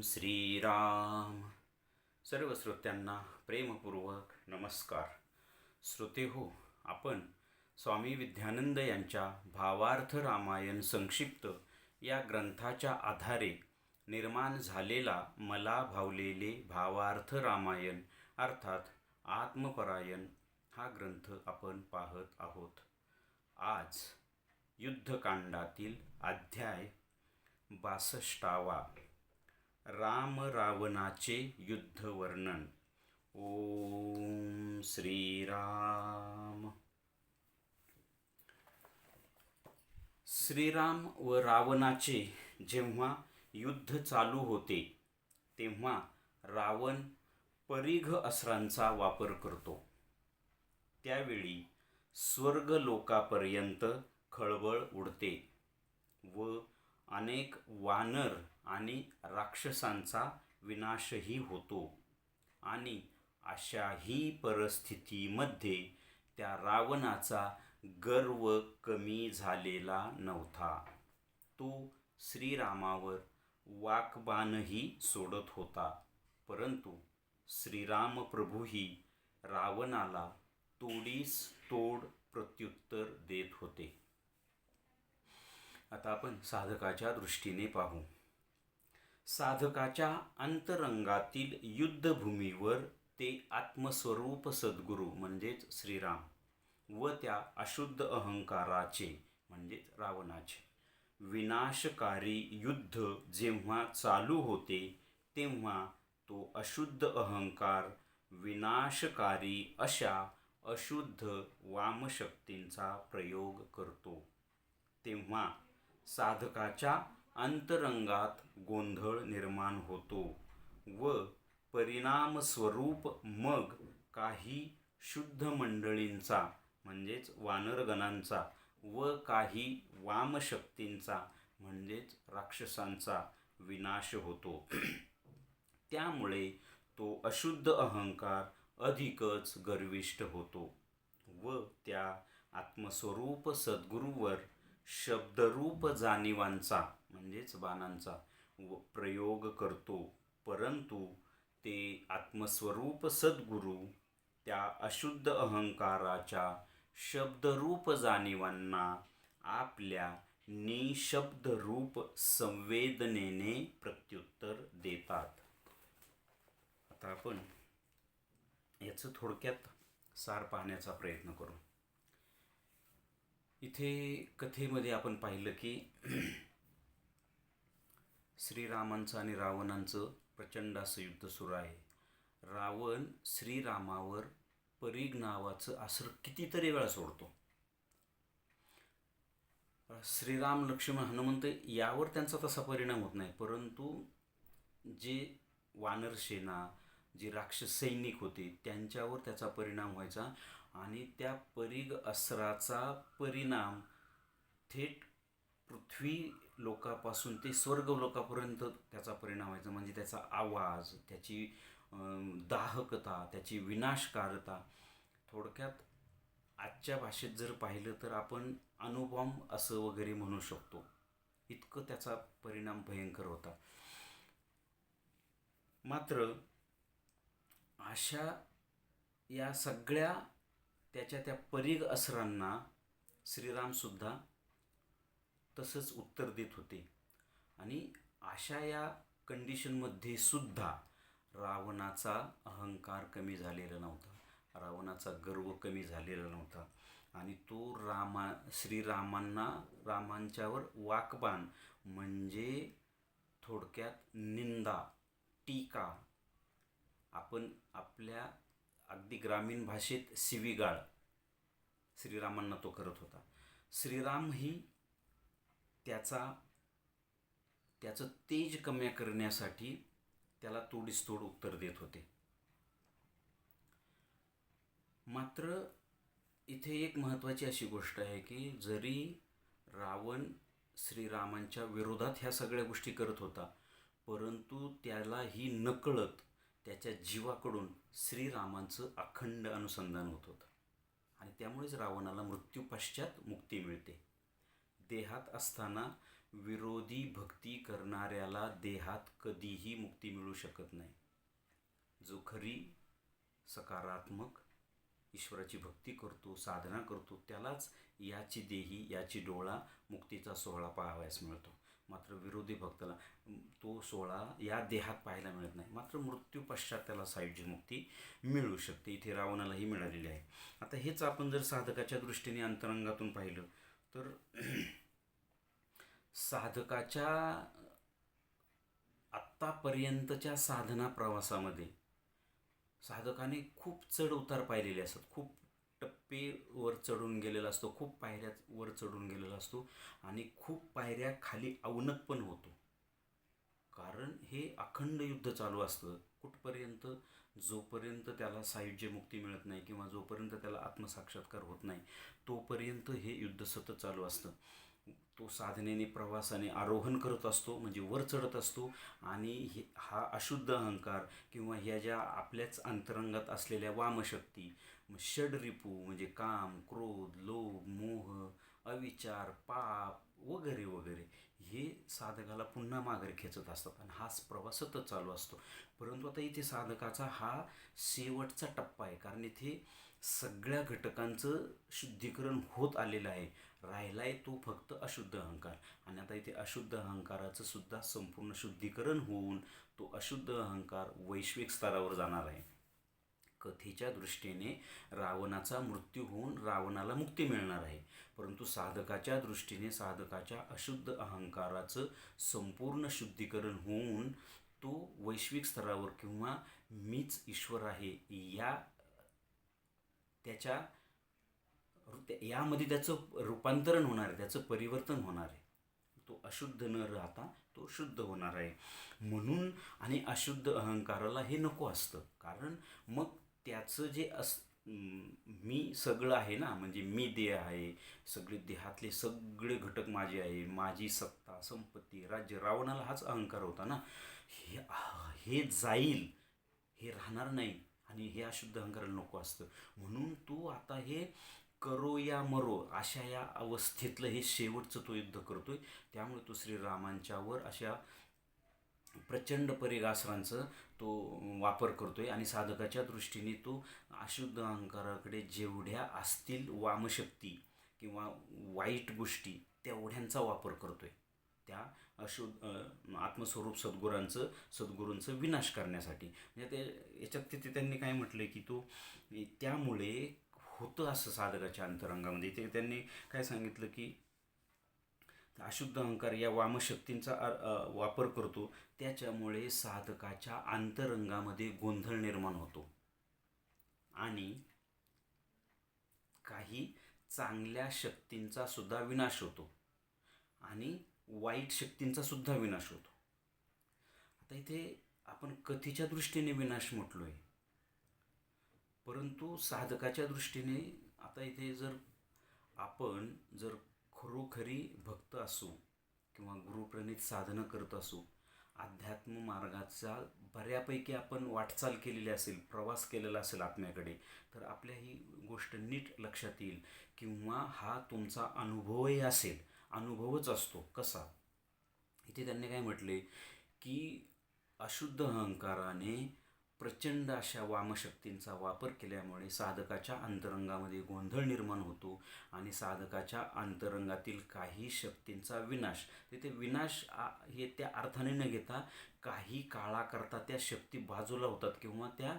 श्रीराम. सर्व श्रोत्यांना प्रेमपूर्वक नमस्कार. श्रोते हो, आपण स्वामी विद्यानंद यांच्या भावार्थ रामायण संक्षिप्त या ग्रंथाच्या आधारे निर्माण झालेला मला भावलेले भावार्थ रामायण अर्थात आत्मपरायण हा ग्रंथ आपण पाहत आहोत. आज युद्धकांडातील अध्याय 62वा राम रावणाचे युद्ध वर्णन. ओम श्रीराम. श्रीराम व रावणाचे जेव्हा युद्ध चालू होते तेव्हा रावण परीघ अस्त्रांचा वापर करतो. त्यावेळी स्वर्गलोकापर्यंत खळबळ उडते व अनेक वानर आणि राक्षसांचा विनाशही होतो. आणि अशाही परिस्थितीमध्ये त्या रावणाचा गर्व कमी झालेला नव्हता. तो श्रीरामावर वाकबाणही सोडत होता, परंतु श्रीराम प्रभूही रावणाला तोडीस तोड प्रत्युत्तर देत होते. आता आपण साधकाच्या दृष्टीने पाहू. साधकाच्या अंतरंगातील युद्धभूमीवर ते आत्मस्वरूप सद्गुरू म्हणजेच श्रीराम व त्या अशुद्ध अहंकाराचे म्हणजेच रावणाचे विनाशकारी युद्ध जेव्हा चालू होते तेव्हा तो अशुद्ध अहंकार विनाशकारी अशा अशुद्ध वामशक्तींचा प्रयोग करतो. तेव्हा साधकाच्या अंतरंगात गोंधळ निर्माण होतो व परिणामस्वरूप मग काही शुद्ध मंडळींचा म्हणजेच वानरगणांचा व काही वामशक्तींचा म्हणजेच राक्षसांचा विनाश होतो. त्यामुळे तो अशुद्ध अहंकार अधिकच गर्विष्ठ होतो व त्या आत्मस्वरूप सद्गुरूवर शब्दरूप जाणीवांचा म्हणजेच बाणांचा प्रयोग करतो. परंतु ते आत्मस्वरूप सद्गुरू त्या अशुद्ध अहंकाराच्या शब्दरूप जाणीवांना आपल्या निशब्दरूप संवेदनेने प्रत्युत्तर देतात. आता आपण याचं थोडक्यात सार पाहण्याचा प्रयत्न करू. इथे कथेमध्ये आपण पाहिलं की श्रीरामांचं आणि रावणांचं प्रचंड असं युद्ध सुरू आहे. रावण श्रीरामावर परीघ नावाचं अस्त्र कितीतरी वेळा सोडतो. श्रीराम, लक्ष्मण, हनुमंत यावर त्यांचा तसा परिणाम होत नाही, परंतु जे वानरसेना जे राक्षस सैनिक होते त्यांच्यावर त्याचा परिणाम व्हायचा आणि त्या परीघ अस्त्राचा परिणाम थेट पृथ्वी लोकापासून ते स्वर्ग लोकापर्यंत त्याचा परिणाम व्हायचा. म्हणजे त्याचा आवाज, त्याची दाहकता, त्याची विनाशकारता, थोडक्यात आजच्या भाषेत जर पाहिलं तर आपण अणुबॉम्ब असं वगैरे म्हणू शकतो. इतकं त्याचा परिणाम भयंकर होता. मात्र अशा या सगळ्या त्याच्या त्या परीघ अस्त्रांना श्रीरामसुद्धा तसंच उत्तर देत होते. आणि अशा या कंडिशनमध्ये सुद्धा रावणाचा अहंकार कमी झालेला नव्हता, रावणाचा गर्व कमी झालेला नव्हता. आणि तो श्रीरामांना रामांच्यावर वाकबाण म्हणजे थोडक्यात निंदा, टीका, आपण आपल्या अगदी ग्रामीण भाषेत शिवीगाळ श्रीरामांना तो करत होता. श्रीरामही त्याचं तेज कमी करण्यासाठी त्याला तोडीस तोड उत्तर देत होते. मात्र इथे एक महत्त्वाची अशी गोष्ट आहे की जरी रावण श्रीरामांच्या विरोधात ह्या सगळ्या गोष्टी करत होता, परंतु त्यालाही नकळत त्याच्या जीवाकडून श्रीरामांचं अखंड अनुसंधान होत होतं आणि त्यामुळेच रावणाला मृत्यूपश्चात मुक्ती मिळते. देहात असताना विरोधी भक्ती करणाऱ्याला देहात कधीही मुक्ती मिळू शकत नाही. जो खरी सकारात्मक ईश्वराची भक्ती करतो, साधना करतो, त्यालाच याची देही याची डोळा मुक्तीचा सोहळा पाहावयास मिळतो. मात्र विरोधी भक्ताला तो सोहळा या देहात पाहायला मिळत नाही. मात्र मृत्यू पश्चात त्याला सायुज्य मुक्ती मिळू शकते. इथे रावणालाही मिळालेली आहे. आता हेच आपण जर साधकाच्या दृष्टीने अंतरंगातून पाहिलं तर साधकाच्या आत्तापर्यंतच्या साधना प्रवासामध्ये साधकाने खूप चढ उतार पाहिलेले असतात. खूप टप्पे वर चढून गेलेला असतो, खूप पायऱ्या वर चढून गेलेला असतो आणि खूप पायऱ्या खाली अवनत पण होतो. कारण हे अखंड युद्ध चालू असतं. कुठपर्यंत? जोपर्यंत त्याला सायुज्य मुक्ती मिळत नाही किंवा जोपर्यंत त्याला आत्मसाक्षात्कार होत नाही तोपर्यंत हे युद्ध सतत चालू असतं. तो साधनेने प्रवासाने आरोहण करत असतो, म्हणजे वर चढत असतो. आणि हा अशुद्ध अहंकार किंवा ह्या ज्या आपल्याच अंतरंगात असलेल्या वामशक्ती, षडरिपू म्हणजे काम, क्रोध, लोभ, मोह, अविचार, पाप वगैरे वगैरे, हे साधकाला पुन्हा माघारी खेचत असतात आणि हाच प्रवास सतत चालू असतो. परंतु आता इथे साधकाचा हा शेवटचा टप्पा आहे, कारण इथे सगळ्या घटकांचं शुद्धीकरण होत आलेलं आहे. राहिला आहे तो फक्त अशुद्ध अहंकार. आणि आता इथे अशुद्ध अहंकाराचं सुद्धा संपूर्ण शुद्धीकरण होऊन तो अशुद्ध अहंकार वैश्विक स्तरावर जाणार आहे. कथेच्या दृष्टीने रावणाचा मृत्यू होऊन रावणाला मुक्ती मिळणार आहे. परंतु साधकाच्या दृष्टीने साधकाच्या अशुद्ध अहंकाराचं संपूर्ण शुद्धीकरण होऊन तो वैश्विक स्तरावर किंवा मीच ईश्वर आहे या त्याच्या यामध्ये त्याचं रूपांतरण होणार आहे, त्याचं परिवर्तन होणार आहे. तो अशुद्ध न राहता तो शुद्ध होणार आहे. म्हणून आणि अशुद्ध अहंकाराला हे नको असतं. कारण मग त्याचं जे मी सगळं आहे ना, म्हणजे मी देह आहे, सगळे देहातले सगळे घटक माझे आहे, माझी सत्ता, संपत्ती, राज्य. रावणाला हाच अहंकार होता ना. हे हे जाईल, हे राहणार नाही. आणि हे अशुद्ध अहंकाराला नको असतं. म्हणून तू आता हे करो या मरो अशा या अवस्थेतलं हे शेवटचं तो युद्ध करतोय. त्यामुळे तो श्रीरामांच्यावर अशा प्रचंड परिगास्त्रांचं तो वापर करतोय. आणि साधकाच्या दृष्टीने तो अशुद्ध अहंकाराकडे जेवढ्या असतील वामशक्ती किंवा वाईट गोष्टी तेवढ्यांचा वापर करतोय त्या आत्मस्वरूप सद्गुरूंचं विनाश करण्यासाठी. म्हणजे ते याच्यात तिथे त्यांनी काय म्हटलं की तो त्यामुळे होतं असं साधकाच्या अंतरंगामध्ये. ते त्यांनी काय सांगितलं की अशुद्ध अहंकार या वामशक्तींचा वापर करतो, त्याच्यामुळे साधकाच्या अंतरंगामध्ये गोंधळ निर्माण होतो आणि काही चांगल्या शक्तींचा सुद्धा विनाश होतो आणि वाईट शक्तींचा सुद्धा विनाश होतो. आता इथे आपण कथेच्या दृष्टीने विनाश म्हटलोय, परंतु साधकाच्या दृष्टीने आता इथे आपण जर खरोखरी भक्त असू किंवा गुरुप्रणित साधना करत असू, अध्यात्म मार्गाचा बऱ्यापैकी आपण वाटचाल केलेली असेल, प्रवास केलेला असेल आत्म्याकडे, तर आपल्या ही गोष्ट नीट लक्षात येईल. किंवा हा तुमचा अनुभवही असेल, अनुभवच असतो. कसा? इथे त्यांनी काय म्हटले की अशुद्ध अहंकाराने प्रचंड अशा वामशक्तींचा वापर केल्यामुळे साधकाच्या अंतरंगामध्ये गोंधळ निर्माण होतो आणि साधकाच्या अंतरंगातील काही शक्तींचा विनाश. तिथे विनाश हे त्या अर्थाने न घेता काही काळाकरता त्या शक्ती बाजूला होतात किंवा त्या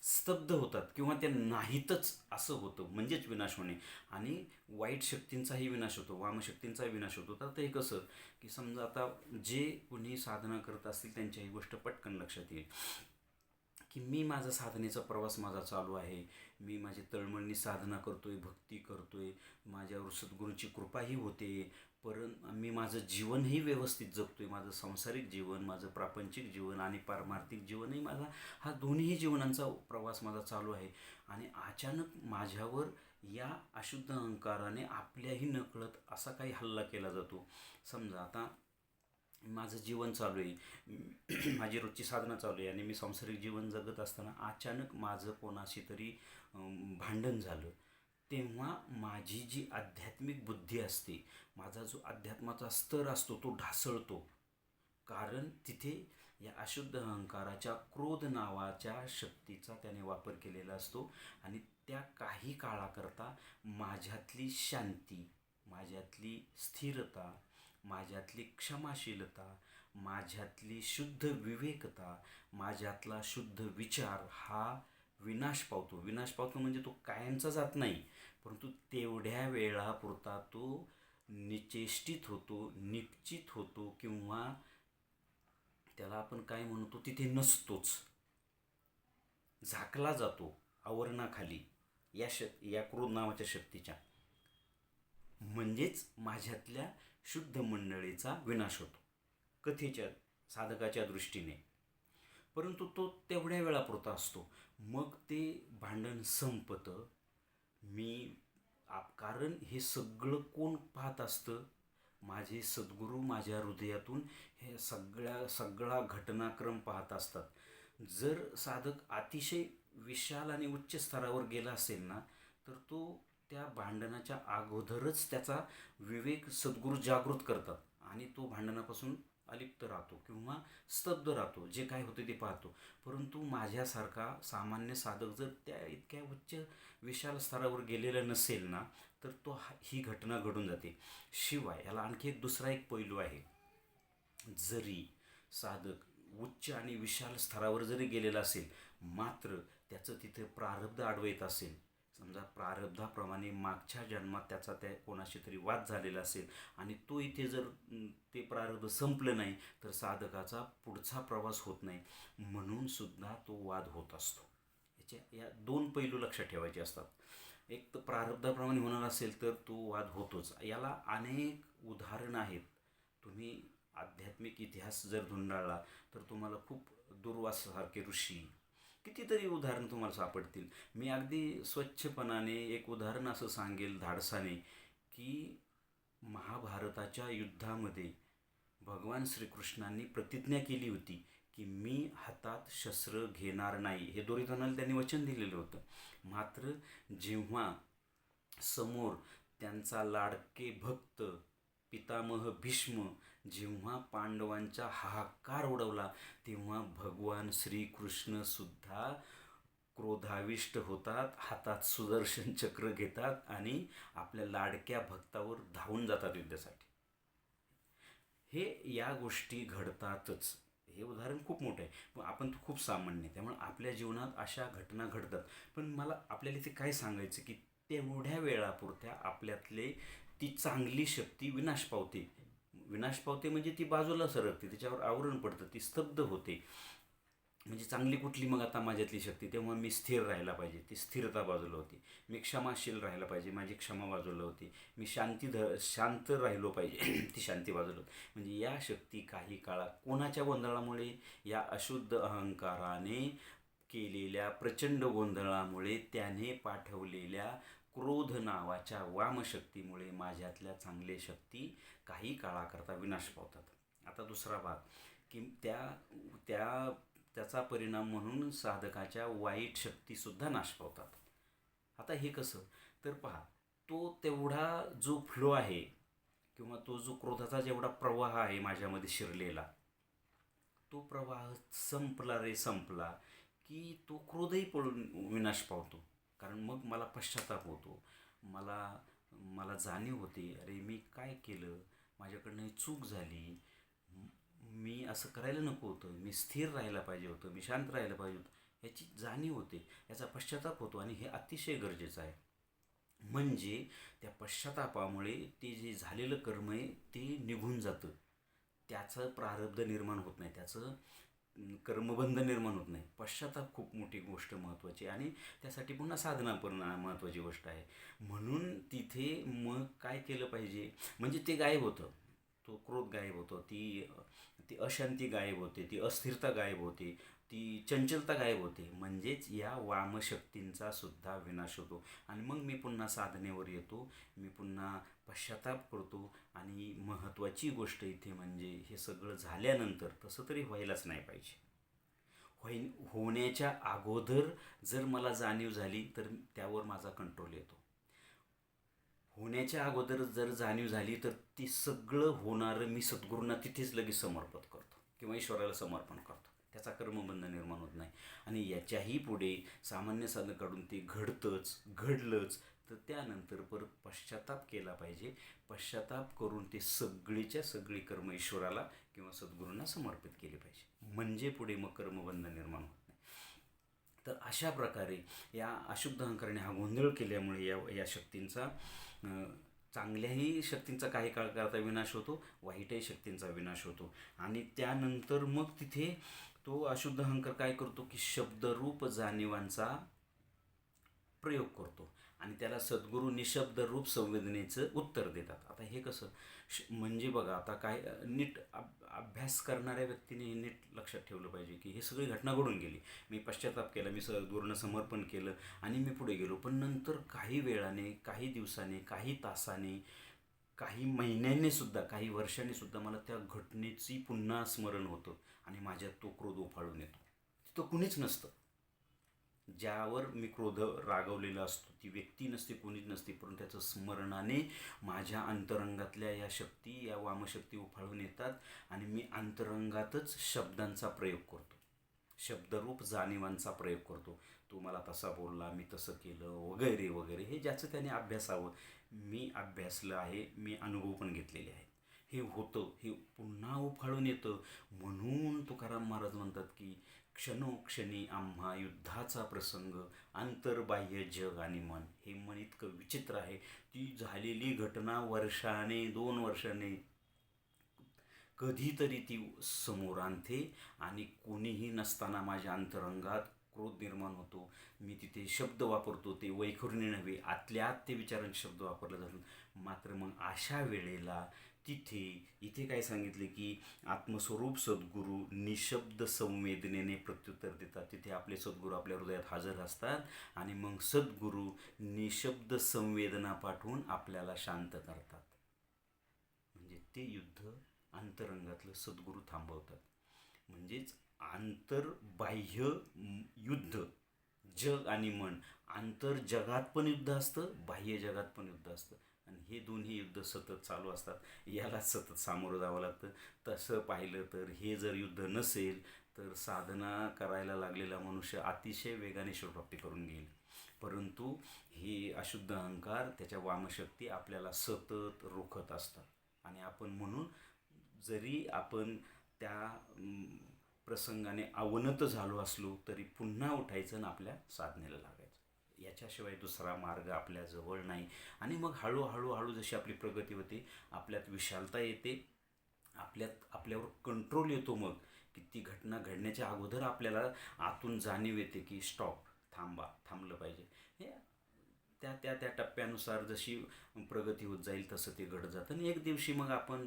स्तब्ध होतात किंवा त्या नाहीतच असं होतं, म्हणजेच विनाश होणे. आणि वाईट शक्तींचाही विनाश होतो, वामशक्तींचाही विनाश होतो. तर ते कसं की समजा आता जे कोणी साधना करत असतील त्यांच्या ही गोष्ट पटकन लक्षात येईल की मी माझा साधनेचा प्रवास माझा चालू आहे, मी माझी तळमळणी साधना करतोय, भक्ती करतोय, माझ्यावर सद्गुरूंची कृपाही होते, मी माझं जीवनही व्यवस्थित जगतोय. माझं सांसारिक जीवन, माझं प्रापंचिक जीवन आणि पारमार्थिक जीवनही माझा हा दोन्ही जीवनांचा प्रवास माझा चालू आहे. आणि अचानक माझ्यावर या अशुद्ध अहंकाराने आपल्याही नकळत असा काही हल्ला केला जातो. समजा आता माझं जीवन चालू आहे, माझी रोजची साधना चालू आहे आणि मी सांसारिक जीवन जगत असताना अचानक माझं कोणाशी तरी भांडण झालं, तेव्हा माझी जी आध्यात्मिक बुद्धी असते, माझा जो अध्यात्माचा स्तर असतो तो ढासळतो. कारण तिथे या अशुद्ध अहंकाराच्या क्रोध नावाच्या शक्तीचा त्याने वापर केलेला असतो आणि त्या काही काळाकरता माझ्यातली शांती, माझ्यातली स्थिरता, माझ्यातली क्षमाशीलता, माझ्यातली शुद्ध विवेकता, माझ्यातला शुद्ध विचार हा विनाश पावतो. विनाश पावतो म्हणजे तो कायमचा जात नाही, परंतु तेवढ्या वेळापुरता तो निचेष्टित होतो, निपचित होतो, किंवा त्याला आपण काय म्हणतो तिथे नसतोच, झाकला जातो आवरणाखाली या क्रोध नावाच्या शक्तीच्या. म्हणजेच माझ्यातल्या शुद्ध मंडळीचा विनाश होतो कथेच्या साधकाच्या दृष्टीने. परंतु तो तेवढ्या वेळापुरता असतो. मग ते भांडण संपतं. कारण हे सगळं कोण पाहत असतं? माझे सद्गुरू माझ्या हृदयातून हे सगळा घटनाक्रम पाहत असतात. जर साधक अतिशय विशाल आणि उच्च स्तरावर गेला असेल ना, तर तो त्या भांडणाच्या अगोदरच त्याचा विवेक सद्गुरू जागृत करतात आणि तो भांडणापासून अलिप्त राहतो किंवा स्तब्ध राहतो, जे काय होते ते पाहतो. परंतु माझ्यासारखा सामान्य साधक जर त्या इतक्या उच्च विशाल स्तरावर गेलेला नसेल ना, तर ही घटना घडून जाते. शिवाय याला आणखी दुसरा एक पैलू आहे. जरी साधक उच्च आणि विशाल स्तरावर जरी गेलेला असेल, मात्र त्याचं तिथे प्रारब्ध आडवं येत असेल, समजा प्रारब्धाप्रमाणे मागच्या जन्मात त्याचा त्या कोणाशी तरी वाद झालेला असेल आणि तो इथे जर ते प्रारब्ध संपलं नाही, तर साधकाचा पुढचा प्रवास होत नाही. म्हणून सुद्धा तो वाद होत असतो. या दोन पैलू लक्षात ठेवायचे असतात. एक तर प्रारब्धाप्रमाणे होणार असेल तर तो वाद होतोच. याला अनेक उदाहरणं आहेत. तुम्ही आध्यात्मिक इतिहास जर धुंडाळला तर तुम्हाला खूप दुर्वासासारखे ऋषी, कितीतरी उदाहरण तुम्हाला सापडतील. मी अगदी स्वच्छपणाने एक उदाहरण असं सांगेल धाडसाने, की महाभारताच्या युद्धामध्ये भगवान श्रीकृष्णांनी प्रतिज्ञा केली होती की मी हातात शस्त्र घेणार नाही. हे दुर्योधनाला त्यांनी वचन दिलेलं होतं. मात्र जेव्हा समोर त्यांचा लाडके भक्त पितामह भीष्म जेव्हा पांडवांचा हाहाकार उडवला, तेव्हा भगवान श्रीकृष्ण सुद्धा क्रोधाविष्ट होतात, हातात सुदर्शन चक्र घेतात आणि आपल्या लाडक्या भक्तावर धावून जातात युद्धासाठी. हे या गोष्टी घडतातच. हे उदाहरण खूप मोठं आहे, पण आपण तो खूप सामान्य आहे. त्यामुळे आपल्या जीवनात अशा घटना घडतात. पण मला आपल्याला इथे काय सांगायचं, की तेवढ्या वेळापुरत्या आपल्यातले ती चांगली शक्ती विनाश पावते. विनाश पावते म्हणजे ती बाजूला सरकते, त्याच्यावर आवरण पडतं, ती स्तब्ध होते. म्हणजे चांगली कुठली मग आता माझ्यातली शक्ती? तेव्हा मी स्थिर राहायला पाहिजे, ती स्थिरता बाजूला होती. मी क्षमाशील राहायला पाहिजे, माझी क्षमा बाजूला होती. मी शांत राहिलो पाहिजे, ती शांती बाजूला होती. म्हणजे या शक्ती काही काळात कोणाच्या गोंधळामुळे? या अशुद्ध अहंकाराने केलेल्या प्रचंड गोंधळामुळे, त्याने पाठवलेल्या क्रोध नावाच्या वामशक्तीमुळे माझ्यातल्या चांगल्या शक्ती काही काळाकरता विनाश पावतात. आता दुसरा भाग, की त्याचा परिणाम म्हणून साधकाच्या वाईट शक्तीसुद्धा नाश पावतात. आता हे कसं? तर पहा, तो तेवढा जो फ्लो आहे किंवा तो जो क्रोधाचा जेवढा प्रवाह आहे माझ्यामध्ये शिरलेला, तो प्रवाह संपला की तो क्रोधही पळून विनाश पावतो. कारण मग मला पश्चाताप होतो, मला जाणीव होते, अरे मी काय केलं, माझ्याकडनं चूक झाली, मी असं करायला नको होतं, मी स्थिर राहायला पाहिजे होतं, मी शांत राहायला पाहिजे होतं, याची जाणीव होते, याचा पश्चाताप होतो. आणि हे अतिशय गरजेचं आहे. म्हणजे त्या पश्चातापामुळे ते जे झालेलं कर्म आहे ते निघून जातं, त्याचं प्रारब्ध निर्माण होत नाही, त्याचं कर्मबंध निर्माण होत नाही. पश्चाताप खूप मोठी गोष्ट महत्त्वाची आहे आणि त्यासाठी पुन्हा साधना पण महत्त्वाची गोष्ट आहे. म्हणून तिथे मग काय केलं पाहिजे? म्हणजे ते गायब होतं, तो क्रोध गायब होतो, ती अशांती गायब होते, ती अस्थिरता गायब होते, ती चंचलता गायब होते. म्हणजेच या वामशक्तींचा सुद्धा विनाश होतो आणि मग मी पुन्हा साधनेवर येतो, मी पुन्हा पश्चाताप करतो. आणि महत्त्वाची गोष्ट इथे म्हणजे हे सगळं झाल्यानंतर तसं तरी व्हायलाच नाही पाहिजे. होण्याच्या अगोदर जर मला जाणीव झाली तर त्यावर माझा कंट्रोल येतो. होण्याच्या अगोदर जर जाणीव झाली तर ती सगळं होणारं मी सद्गुरूंना तिथेच लगेच समर्पित करतो किंवा ईश्वराला समर्पण करतो. त्याचा कर्मबंध निर्माण होत नाही. आणि याच्याही पुढे सामान्य साधकाकडून ते घडतंच, घडलंच, तर त्यानंतर परत पश्चाताप केला पाहिजे. पश्चाताप करून ते सगळीच्या सगळी कर्म ईश्वराला किंवा सद्गुरूंना समर्पित केली पाहिजे. म्हणजे पुढे मग कर्मबंध निर्माण होत नाही. तर अशा प्रकारे या अशुद्ध अहंकाराने हा गोंधळ केल्यामुळे या शक्तींचा चांगल्याही शक्तींचा काही काळ करता विनाश होतो, वाईटही शक्तींचा विनाश होतो. आणि त्यानंतर मग तिथे तो अशुद्ध अहंकार काय करतो की शब्दरूप जाणीवांचा प्रयोग करतो आणि त्याला सद्गुरू निशब्द रूप संवेदनेचं उत्तर देतात. आता हे कसं म्हणजे बघा, आता काय नीट अभ्यास करणाऱ्या व्यक्तीने हे नीट लक्षात ठेवलं पाहिजे की हे सगळी घटना घडून गेली, मी पश्चाताप केला, मी सद्गुरूंना समर्पण केलं आणि मी पुढे गेलो. पण नंतर काही वेळाने, काही दिवसाने, काही तासाने, काही महिन्यांनी सुद्धा, काही वर्षांनी सुद्धा मला त्या घटनेची पुन्हा स्मरण होतं आणि माझ्यात तो क्रोध उफाळून येतो. तिथं कुणीच नसतं. ज्यावर मी क्रोध रागवलेला असतो ती व्यक्ती नसते, कोणीच नसते, परंतु त्याचं स्मरणाने माझ्या अंतरंगातल्या या शक्ती, या वामशक्ती उफाळून येतात आणि मी अंतरंगातच शब्दांचा प्रयोग करतो, शब्दरूप जाणीवांचा प्रयोग करतो. तो मला तसा बोलला, मी तसं केलं, वगैरे वगैरे. हे ज्याचं त्याने अभ्यासावं. मी अभ्यासलं आहे, मी अनुभव पण घेतलेले आहेत. हे होतं, हे पुन्हा उफाळून येतं. म्हणून तुकाराम महाराज म्हणतात की क्षणोक्षणी आम्हा युद्धाचा प्रसंग, अंतर्बाह्य जग आणि मन. हे मन इतकं विचित्र आहे. ती झालेली घटना वर्षाने, 2 वर्षाने कधीतरी ती समोर आणते आणि कोणीही नसताना माझ्या अंतरंगात क्रोध निर्माण होतो. मी तिथे शब्द वापरतो, ते वैखरुणी नव्हे, आतल्या आत ते विचारांचे शब्द वापरले जातात. मात्र मग अशा वेळेला इथे काय सांगितले की आत्मस्वरूप सद्गुरू निशब्द संवेदनेने प्रत्युत्तर देतात. तिथे आपले सद्गुरू आपल्या हृदयात हजर असतात आणि मग सद्गुरू निशब्द संवेदना पाठवून आपल्याला शांत करतात. म्हणजे ते युद्ध अंतरंगातलं सद्गुरू थांबवतात. म्हणजेच आंतरबाह्य युद्ध, जग आणि मन. आंतर जगात पण युद्ध असतं, बाह्य जगात पण युद्ध असतं आणि हे दोन्ही युद्ध सतत चालू असतात. यालाच सतत सामोरं जावं लागतं. तसं पाहिलं तर हे जर युद्ध नसेल तर साधना करायला लागलेला मनुष्य अतिशय वेगाने शिवप्राप्ती करून घेईल. परंतु हे अशुद्ध अहंकार, त्याच्या वामशक्ती आपल्याला सतत रोखत असतात आणि आपण म्हणून जरी आपण त्या प्रसंगाने अवनत झालो असलो तरी पुन्हा उठायचं आणि आपल्या साधनेला लागायचं. याच्याशिवाय दुसरा मार्ग आपल्याजवळ नाही. आणि मग हळूहळू जशी आपली प्रगती होते, आपल्यात विशालता येते, आपल्यावर कंट्रोल येतो. मग की ती घटना घडण्याच्या अगोदर आपल्याला आतून जाणीव येते की स्टॉप, थांबलं पाहिजे. हे त्या टप्प्यानुसार जशी प्रगती होत जाईल तसं ते घडत जातं आणि एक दिवशी मग आपण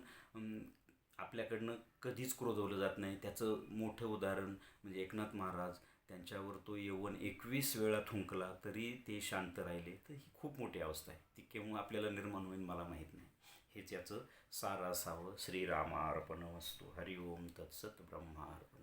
आपल्याकडनं कधीच क्रोधवलं जात नाही. त्याचं मोठं उदाहरण म्हणजे एकनाथ महाराज. त्यांच्यावर तो यवन 21 वेळा थुंकला तरी ते शांत राहिले. तर ही खूप मोठी अवस्था आहे. ती केव्हा आपल्याला निर्माण होईल मला माहीत नाही. हेच याचं सार असावं. श्रीरामार्पणमस्तु. हरिओम तत्सत. ब्रह्मार्पण.